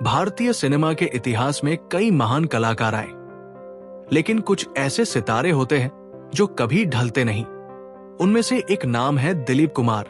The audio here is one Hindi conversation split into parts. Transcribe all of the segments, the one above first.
भारतीय सिनेमा के इतिहास में कई महान कलाकार आए, लेकिन कुछ ऐसे सितारे होते हैं जो कभी ढलते नहीं। उनमें से एक नाम है दिलीप कुमार,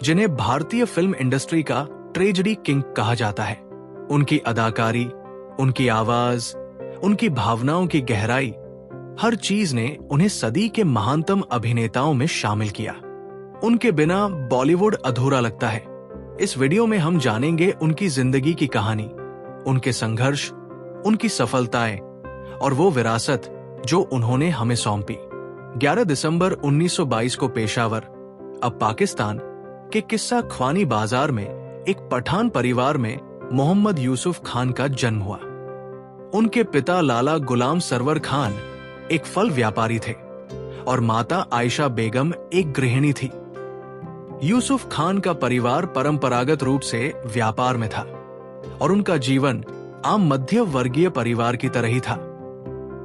जिन्हें भारतीय फिल्म इंडस्ट्री का ट्रेजेडी किंग कहा जाता है। उनकी अदाकारी, उनकी आवाज, उनकी भावनाओं की गहराई, हर चीज ने उन्हें सदी के महानतम अभिनेताओं में शामिल किया। उनके बिना बॉलीवुड अधूरा लगता है। इस वीडियो में हम जानेंगे उनकी जिंदगी की कहानी, उनके संघर्ष, उनकी सफलताएं और वो विरासत जो उन्होंने हमें सौंपी। 11 दिसंबर 1922 को पेशावर, अब पाकिस्तान के किस्सा ख्वानी बाजार में एक पठान परिवार में मोहम्मद यूसुफ खान का जन्म हुआ। उनके पिता लाला गुलाम सरवर खान एक फल व्यापारी थे और माता आयशा बेगम एक गृहिणी थी। यूसुफ खान का परिवार परंपरागत रूप से व्यापार में था और उनका जीवन आम मध्य वर्गीय परिवार की तरह ही था।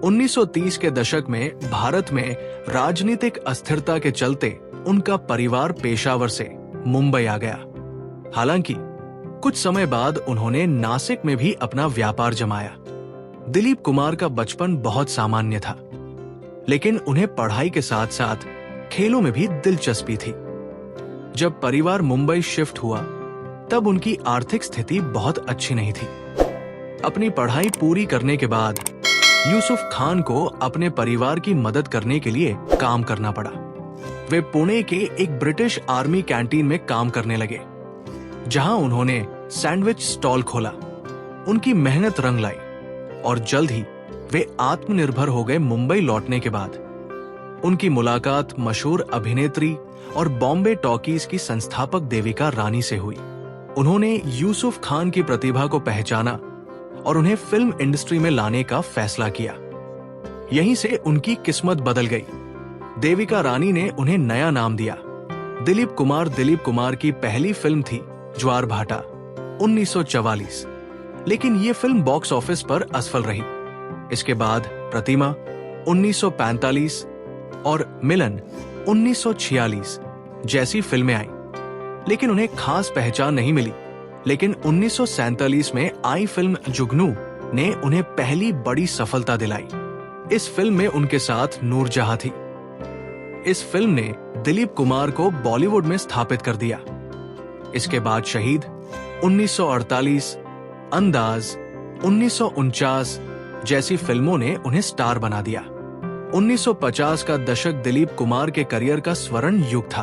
1930 के दशक में भारत में राजनीतिक अस्थिरता के चलते उनका परिवार पेशावर से मुंबई आ गया। हालांकि कुछ समय बाद उन्होंने नासिक में भी अपना व्यापार जमाया। दिलीप कुमार का बचपन बहुत सामान्य था, लेकिन उन्हें पढ़ाई के साथ साथ खेलों में भी दिलचस्पी थी। जब परिवार मुंबई शिफ्ट हुआ, तब उनकी आर्थिक स्थिति बहुत अच्छी नहीं थी। अपनी पढ़ाई पूरी करने के बाद यूसुफ खान को अपने परिवार की मदद करने के लिए काम करना पड़ा। वे पुणे के एक ब्रिटिश आर्मी कैंटीन में काम करने लगे, जहां उन्होंने सैंडविच स्टॉल खोला। उनकी मेहनत रंग लाई और जल्द ही वे आत्मनिर्भर हो गए। मुंबई लौटने के बाद उनकी मुलाकात मशहूर अभिनेत्री और बॉम्बे टॉकीज की संस्थापक देविका रानी से हुई। उन्होंने यूसुफ खान की प्रतिभा को पहचाना और उन्हें फिल्म इंडस्ट्री में लाने का फैसला किया। यहीं से उनकी किस्मत बदल गई। देविका रानी ने उन्हें नया नाम दिया दिलीप कुमार। दिलीप कुमार की पहली फिल्म थी ज्वार भाटा 1944, लेकिन ये फिल्म बॉक्स ऑफिस पर असफल रही। इसके बाद प्रतिमा 1945 और मिलन 1946 जैसी फिल्में आईं, लेकिन उन्हें खास पहचान नहीं मिली। लेकिन 1947 में आई फिल्म जुगनू ने उन्हें पहली बड़ी सफलता दिलाई। इस फिल्म में उनके साथ नूरजहां थी। इस फिल्म ने दिलीप कुमार को बॉलीवुड में स्थापित कर दिया। इसके बाद शहीद 1948, अंदाज 1949 जैसी फिल्मों ने उन्हें स्टार बना दिया। 1950 का दशक दिलीप कुमार के करियर का स्वर्ण युग था।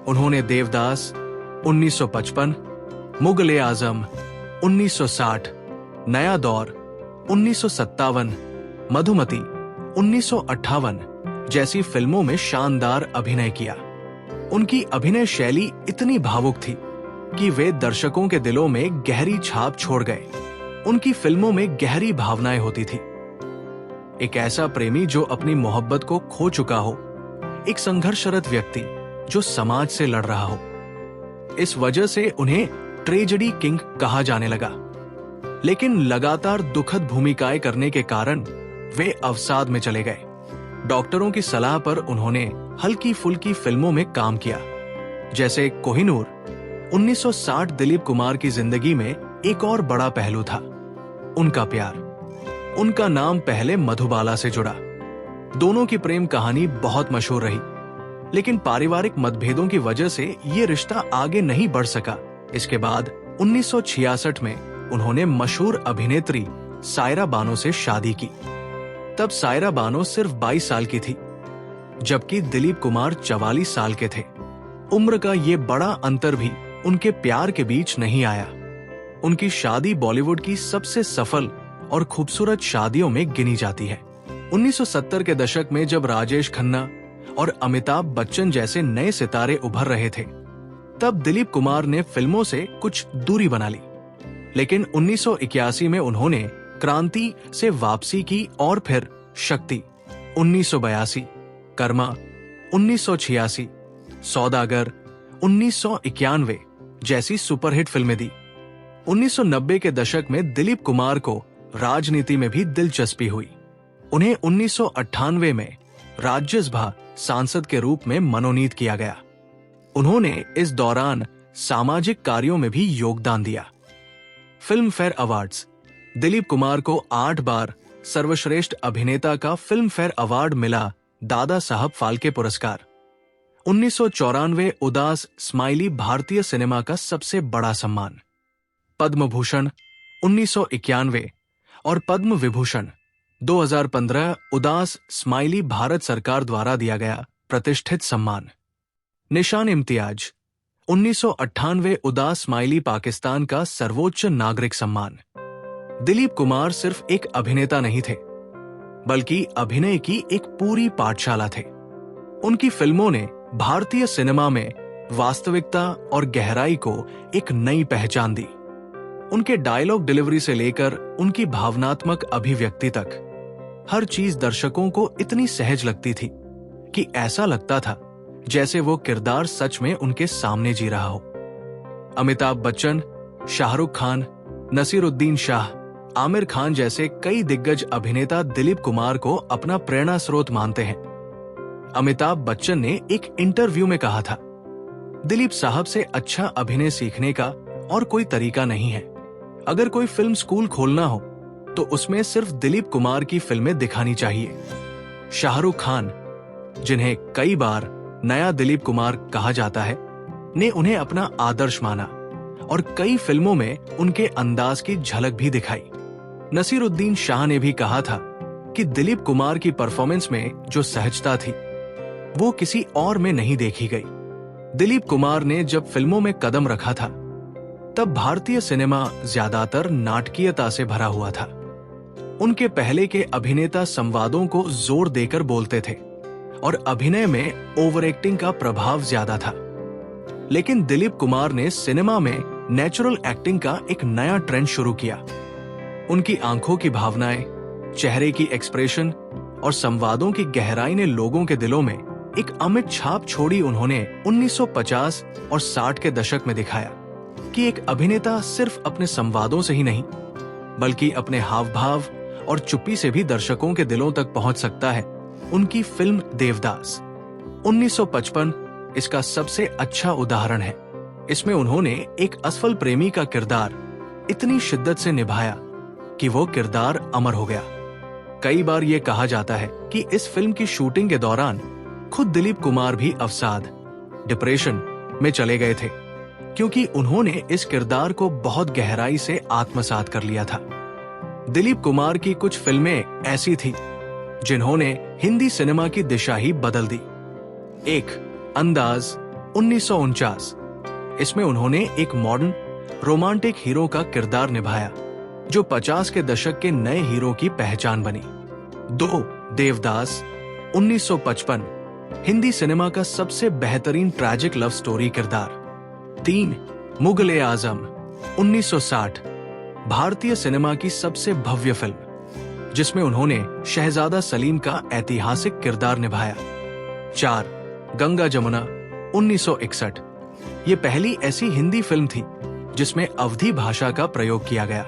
उन्होंने देवदास 1955, मुगल आजम 1960, नया दौर 1957, मधुमती 1958 जैसी फिल्मों में शानदार अभिनय किया। उनकी अभिनय शैली इतनी भावुक थी कि वे दर्शकों के दिलों में गहरी छाप छोड़ गए। उनकी फिल्मों में गहरी भावनाएं होती थी। एक ऐसा प्रेमी जो अपनी मोहब्बत को खो चुका हो, एक संघर्षरत व्यक्ति जो समाज से लड़ रहा हो। इस वजह से उन्हें ट्रेजेडी किंग कहा जाने लगा। लेकिन लगातार दुखद भूमिकाएं करने के कारण वे अवसाद में चले गए। डॉक्टरों की सलाह पर उन्होंने हल्की फुल्की फिल्मों में काम किया, जैसे कोहिनूर 1960। दिलीप कुमार की जिंदगी में एक और बड़ा पहलू था, उनका प्यार। उनका नाम पहले मधुबाला से जुड़ा। दोनों की प्रेम कहानी बहुत मशहूर रही, लेकिन पारिवारिक मतभेदों की वजह से ये रिश्ता आगे नहीं बढ़ सका। इसके बाद 1966 में उन्होंने मशहूर अभिनेत्री सायरा बानो से शादी की। तब सायरा बानो सिर्फ 22 साल की थी, जबकि दिलीप कुमार 44 साल के थे। उम्र का ये बड़ा अंतर भी उनके प्यार के बीच नहीं आया। उनकी शादी बॉलीवुड की सबसे सफल और खूबसूरत शादियों में गिनी जाती है। 1970 के दशक में जब राजेश खन्ना और अमिताभ बच्चन जैसे नए सितारे उभर रहे थे, तब दिलीप कुमार ने फिल्मों से कुछ दूरी बना ली। लेकिन 1981 में उन्होंने क्रांति से वापसी की और फिर शक्ति 1982, कर्मा 1986, सौदागर 1991 जैसी सुपरहिट फिल्में दी। 1990 के दशक में दिलीप कुमार को राजनीति में भी दिलचस्पी हुई। उन्हें 1998 में राज्यसभा सांसद के रूप में मनोनीत किया गया। उन्होंने इस दौरान सामाजिक कार्यों में भी योगदान दिया। Film fair awards. Dilip Kumar को 8 बार सर्वश्रेष्ठ अभिनेता का फिल्म फेयर अवार्ड मिला। दादा साहब फाल्के पुरस्कार। 1994 उदास स्माइली भारतीय सिनेमा का सबसे बड़ा सम्मान। पद्म भूषण 1991 और पद्म विभूषण 2015 उदास स्माइली भारत सरकार द्वारा दिया गया प्रतिष्ठित सम्मान। निशान इम्तियाज 1998 उदास स्माइली पाकिस्तान का सर्वोच्च नागरिक सम्मान। दिलीप कुमार सिर्फ एक अभिनेता नहीं थे, बल्कि अभिनय की एक पूरी पाठशाला थे। उनकी फिल्मों ने भारतीय सिनेमा में वास्तविकता और गहराई को एक नई पहचान दी। उनके डायलॉग डिलीवरी से लेकर उनकी भावनात्मक अभिव्यक्ति तक हर चीज दर्शकों को इतनी सहज लगती थी कि ऐसा लगता था जैसे वो किरदार सच में उनके सामने जी रहा हो। अमिताभ बच्चन, शाहरुख खान, नसीरुद्दीन शाह, आमिर खान जैसे कई दिग्गज अभिनेता दिलीप कुमार को अपना प्रेरणा स्रोत मानते हैं। अमिताभ बच्चन ने एक इंटरव्यू में कहा था, दिलीप साहब से अच्छा अभिनय सीखने का और कोई तरीका नहीं है। अगर कोई फिल्म स्कूल खोलना हो तो उसमें सिर्फ दिलीप कुमार की फिल्में दिखानी चाहिए। शाहरुख खान, जिन्हें कई बार नया दिलीप कुमार कहा जाता है, ने उन्हें अपना आदर्श माना और कई फिल्मों में उनके अंदाज की झलक भी दिखाई। नसीरुद्दीन शाह ने भी कहा था कि दिलीप कुमार की परफॉर्मेंस में जो सहजता थी वो किसी और में नहीं देखी गई। दिलीप कुमार ने जब फिल्मों में कदम रखा था तब भारतीय सिनेमा ज्यादातर नाटकीयता से भरा हुआ था। उनके पहले के अभिनेता संवादों को जोर देकर बोलते थे और अभिनय में ओवर एक्टिंग का प्रभाव ज्यादा था। लेकिन दिलीप कुमार ने सिनेमा में नेचुरल एक्टिंग का एक नया ट्रेंड शुरू किया। उनकी आंखों की भावनाएं, चेहरे की एक्सप्रेशन और संवादों की गहराई ने लोगों के दिलों में एक अमिट छाप छोड़ी। उन्होंने 1950 और 60 के दशक में दिखाया कि एक अभिनेता सिर्फ अपने संवादों से ही नहीं, बल्कि अपने हाव भाव और चुप्पी से भी दर्शकों के दिलों तक पहुंच सकता है। उनकी फिल्म देवदास 1955 इसका सबसे अच्छा उदाहरण है। इसमें उन्होंने एक असफल प्रेमी का किरदार इतनी शिद्दत से निभाया कि वो किरदार अमर हो गया। कई बार ये कहा जाता है कि इस फिल्म की शूटिंग के दौरान खुद दिलीप कुमार भी अवसाद, डिप्रेशन में चले गए थे, क्योंकि उन्होंने इस किरदार को बहुत गहराई से आत्मसात कर लिया था। दिलीप कुमार की कुछ फिल्में ऐसी थी जिन्होंने हिंदी सिनेमा की दिशा ही बदल दी। एक अंदाज 1949, इसमें उन्होंने एक मॉडर्न रोमांटिक हीरो का किरदार निभाया जो 50 के दशक के नए हीरो की पहचान बनी। 2 देवदास 1955, हिंदी सिनेमा का सबसे बेहतरीन ट्रैजिक लव स्टोरी किरदार। 3 मुगल-ए-आजम 1960, भारतीय सिनेमा की सबसे भव्य फिल्म जिसमें उन्होंने शहजादा सलीम का ऐतिहासिक किरदार निभाया। 4 गंगा जमुना 1961, ये पहली ऐसी हिंदी फिल्म थी जिसमें अवधी भाषा का प्रयोग किया गया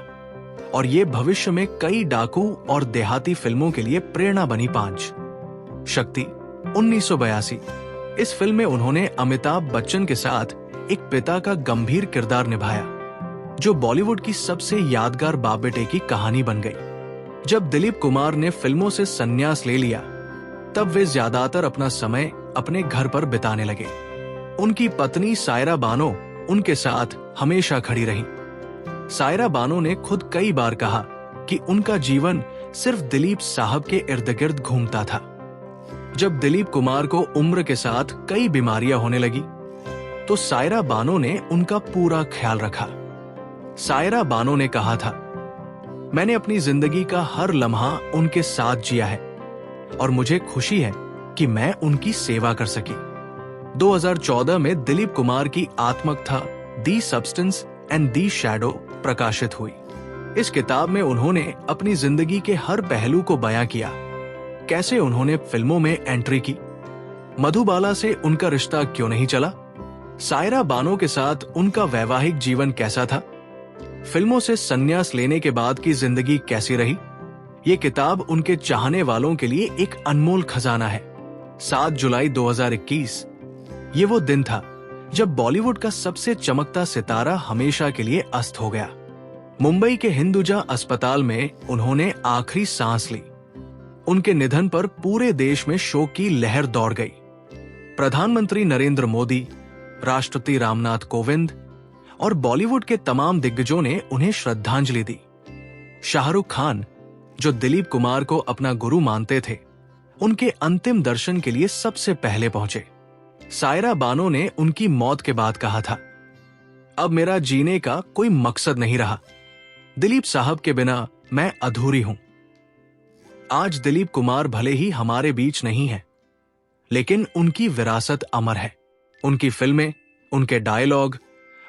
और ये भविष्य में कई डाकू और देहाती फिल्मों के लिए प्रेरणा बनी। 5 शक्ति 1982, इस फिल्म में उन्होंने अमिताभ बच्चन के साथ एक पिता का गंभीर किरदार निभाया जो बॉलीवुड की सबसे यादगार बाप बेटे की कहानी बन गई। जब दिलीप कुमार ने फिल्मों से संन्यास ले लिया तब वे ज्यादातर अपना समय अपने घर पर बिताने लगे। उनकी पत्नी सायरा बानो उनके साथ हमेशा खड़ी रही। सायरा बानो ने खुद कई बार कहा कि उनका जीवन सिर्फ दिलीप साहब के इर्द गिर्द घूमता था। जब दिलीप कुमार को उम्र के साथ कई बीमारियां होने लगी तो सायरा बानो ने उनका पूरा ख्याल रखा। सायरा बानो ने कहा था, मैंने अपनी जिंदगी का हर लम्हा उनके साथ जिया है और मुझे खुशी है कि मैं उनकी सेवा कर सकी। 2014 में दिलीप कुमार की आत्मकथा दी सब्सटेंस एंड दी शैडो प्रकाशित हुई। इस किताब में उन्होंने अपनी जिंदगी के हर पहलू को बयां किया। कैसे उन्होंने फिल्मों में एंट्री की, मधुबाला से उनका रिश्ता क्यों नहीं चला, सायरा बानो के साथ उनका वैवाहिक जीवन कैसा था, फिल्मों से संन्यास लेने के बाद की जिंदगी कैसी रही। ये किताब उनके चाहने वालों के लिए एक अनमोल खजाना है। 7 जुलाई 2021, ये वो दिन था जब बॉलीवुड का सबसे चमकता सितारा हमेशा के लिए अस्त हो गया। मुंबई के हिंदुजा अस्पताल में उन्होंने आखिरी सांस ली। उनके निधन पर पूरे देश में शोक की लहर दौड़ गई। प्रधानमंत्री नरेंद्र मोदी, राष्ट्रपति रामनाथ कोविंद और बॉलीवुड के तमाम दिग्गजों ने उन्हें श्रद्धांजलि दी। शाहरुख खान, जो दिलीप कुमार को अपना गुरु मानते थे, उनके अंतिम दर्शन के लिए सबसे पहले पहुंचे। सायरा बानो ने उनकी मौत के बाद कहा था, अब मेरा जीने का कोई मकसद नहीं रहा। दिलीप साहब के बिना मैं अधूरी हूं। आज दिलीप कुमार भले ही हमारे बीच नहीं है, लेकिन उनकी विरासत अमर है। उनकी फिल्में, उनके डायलॉग,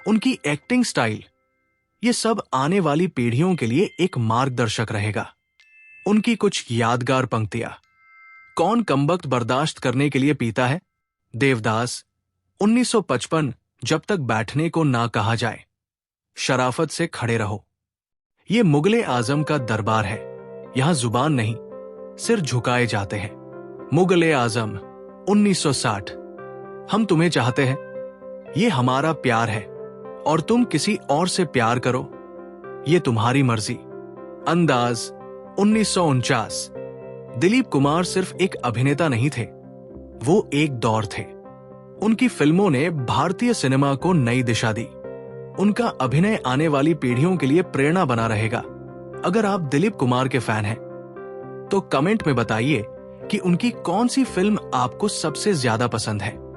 उनकी एक्टिंग स्टाइल, ये सब आने वाली पीढ़ियों के लिए एक मार्गदर्शक रहेगा। उनकी कुछ यादगार पंक्तियां। कौन कमबख्त बर्दाश्त करने के लिए पीता है? देवदास। 1955, जब तक बैठने को ना कहा जाए, शराफत से खड़े रहो। ये मुगले आजम का दरबार है, यहां जुबान नहीं, सिर झुकाए जाते हैं। मुगले आजम। 1960, हम तुम्हें चाहते हैं, ये हमारा प्यार है, और तुम किसी और से प्यार करो, ये तुम्हारी मर्जी। अंदाज। 1949, दिलीप कुमार सिर्फ एक अभिनेता नहीं थे, वो एक दौर थे। उनकी फिल्मों ने भारतीय सिनेमा को नई दिशा दी। उनका अभिनय आने वाली पीढ़ियों के लिए प्रेरणा बना रहेगा। अगर आप दिलीप कुमार के फैन हैं, तो कमेंट में बताइए कि उनकी कौन सी फिल्म आपको सबसे ज्यादा पसंद है।